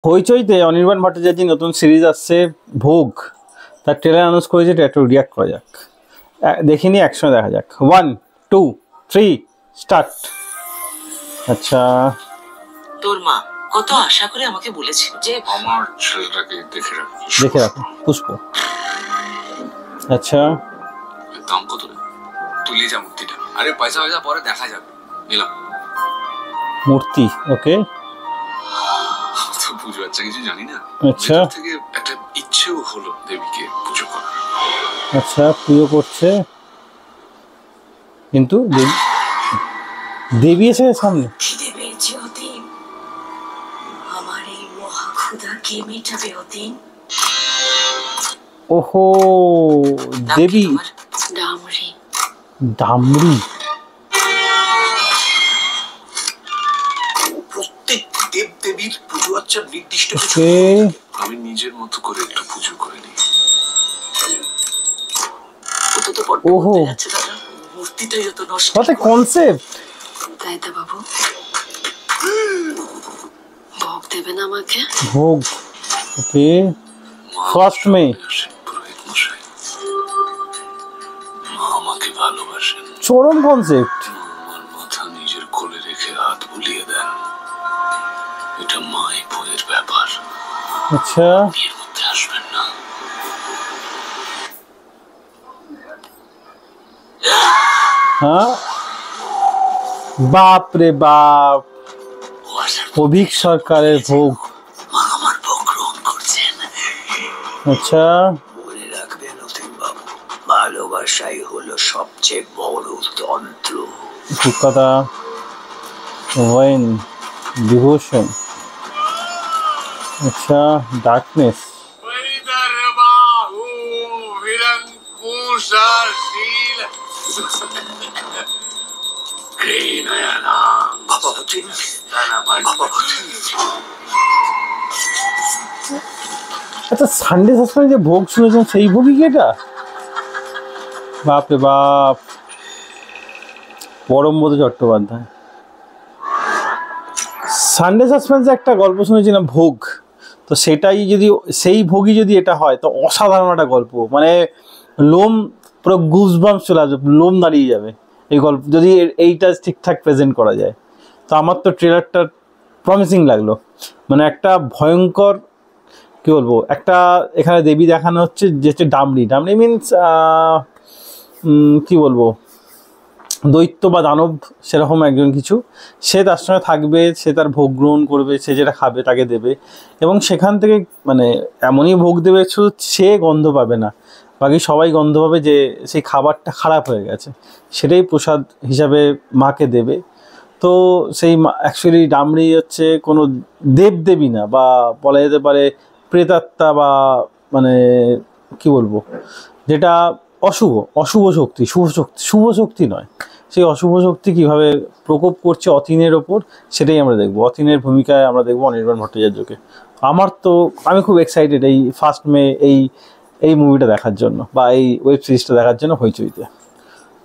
হইচইতে অনির্বাণ ভট্টাচার্যের নতুন সিরিজ আসছে ভোগ, তার ট্রেলার অ্যানাউন্স করেছে, এটা একটু রিয়াক্ট করা যাক, দেখিনি একসঙ্গে দেখা যাক। 1 2 3 স্টার্ট। আচ্ছা, তোর মা কত আশা করে আমাকে বলেছিল যে আমার ছেলেটাকে দেখে রাখো পুষ্প। আচ্ছা, দাম কত রে? তুই যা মূর্তিটা, আরে পয়সা পরে দেখা যাবে, নিলাম মূর্তি। ওকে, তো পুজো আচ্ছা কিছু জানি না। আচ্ছা থেকে একটা ইচ্ছেও হলো দেবীকে পুজো করার। আচ্ছা, পুজো করছে কিন্তু দেবী এসে সামনে। খিদে পেয়েছে অতীন, আমার এই মহা ক্ষুধা কে মেটাবে অতীন? ওহো, দেবী ডামরি। ডামরি। প্রত্যেক দেব দেবীর পুজো আচ্ছা নির্দিষ্ট কিছু, আমি নিজের মতো করে একটু পুজো করে নিই। ওহো, মূর্তিটাই তো নষ্ট। কত কনসেপ্ট তাই তো বাবু, ভোগ দেবেন আমাকে। ভোগ। ওকে, ফার্স্ট মে। আমাকে ভালোবাসেন, চরম কনসেপ্ট। আমার মাথা নিজের কোলে রেখে হাত বুলিয়ে দেন, এটা মায়ের বইয়ের ব্যাপার। আচ্ছা, এর মধ্যে আসবেন না। হ্যাঁ, বাপ রে বাপ, অভিক সরকারের ভোগ। আমার ভোগ গ্রহণ করছেন। আচ্ছা, মনে রাখবেন অতীন বাবু, ভালোবাসাই হলো সবচেয়ে বড় তন্ত্র। ঠিক কথা। ওয়েন ডিভোশন। আচ্ছা, ডার্কনেস। আচ্ছা, সানডে সাসপেন্স যে ভোগ শুনেছেন সেই ভোগই কি এটা? বাপ রে বাপ, পরমব্রত চট্টোপাধ্যায়। সানডে সাসপেন্সে একটা গল্প শুনেছিলাম ভোগ, তো সেটাই যদি সেই ভোগই যদি এটা হয় তো অসাধারণ একটা গল্প, মানে লোম পুরো গুজবাম্পস চলে আসবে, লোম দাঁড়িয়ে যাবে এই গল্প যদি এইটা ঠিকঠাক প্রেজেন্ট করা যায়। তো আমার তো ট্রেলারটা প্রমিসিং লাগলো, মানে একটা ভয়ঙ্কর, কী বলবো, একটা এখানে দেবী দেখানো হচ্ছে যে হচ্ছে ডামরি। ডামরি মিনস কী বলবো, দৈত্য বা দানব সেরকম একজন কিছু। সে তার সঙ্গে থাকবে, সে তার ভোগ গ্রহণ করবে, সে যেটা খাবে তাকে দেবে, এবং সেখান থেকে মানে এমনই ভোগ দেবে শুধু সে গন্ধ পাবে না, বাকি সবাই গন্ধ পাবে যে সেই খাবারটা খারাপ হয়ে গেছে, সেটাই প্রসাদ হিসাবে মাকে দেবে। তো সেই অ্যাকচুয়ালি ডামরি হচ্ছে কোনো দেবদেবী না, বা বলা যেতে পারে প্রেতাত্মা, বা মানে কি বলবো, যেটা অশুভ শক্তি, শুভ শক্তি নয়। সেই অশুভ শক্তি কীভাবে প্রকোপ করছে অতীনের ওপর, সেটাই আমরা দেখবো। অতীনের ভূমিকায় আমরা দেখবো অনির্বাণ ভট্টাচার্যকে। আমি খুব এক্সাইটেড এই 1 মে এই মুভিটা দেখার জন্য, বা এই ওয়েব সিরিজটা দেখার জন্য হইচইতে।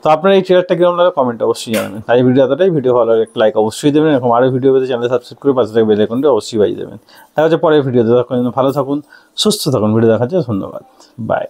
তো আপনার এই ট্রেলারটা কেমন লাগে কমেন্টে অবশ্যই জানাবেন। তাই ভিডিও এতটাই, ভিডিও ভালো লাগে একটা লাইক অবশ্যই দেবেন, এরকম আরও ভিডিও পেতে চ্যানেল সাবস্ক্রাইব করে পাশে থাকা বেল আইকনটি অবশ্যই বাজিয়ে দেবেন। দেখা হচ্ছে পরের ভিডিওতে। তখন ভালো থাকুন, সুস্থ থাকুন। ভিডিও দেখার জন্য ধন্যবাদ, বাই।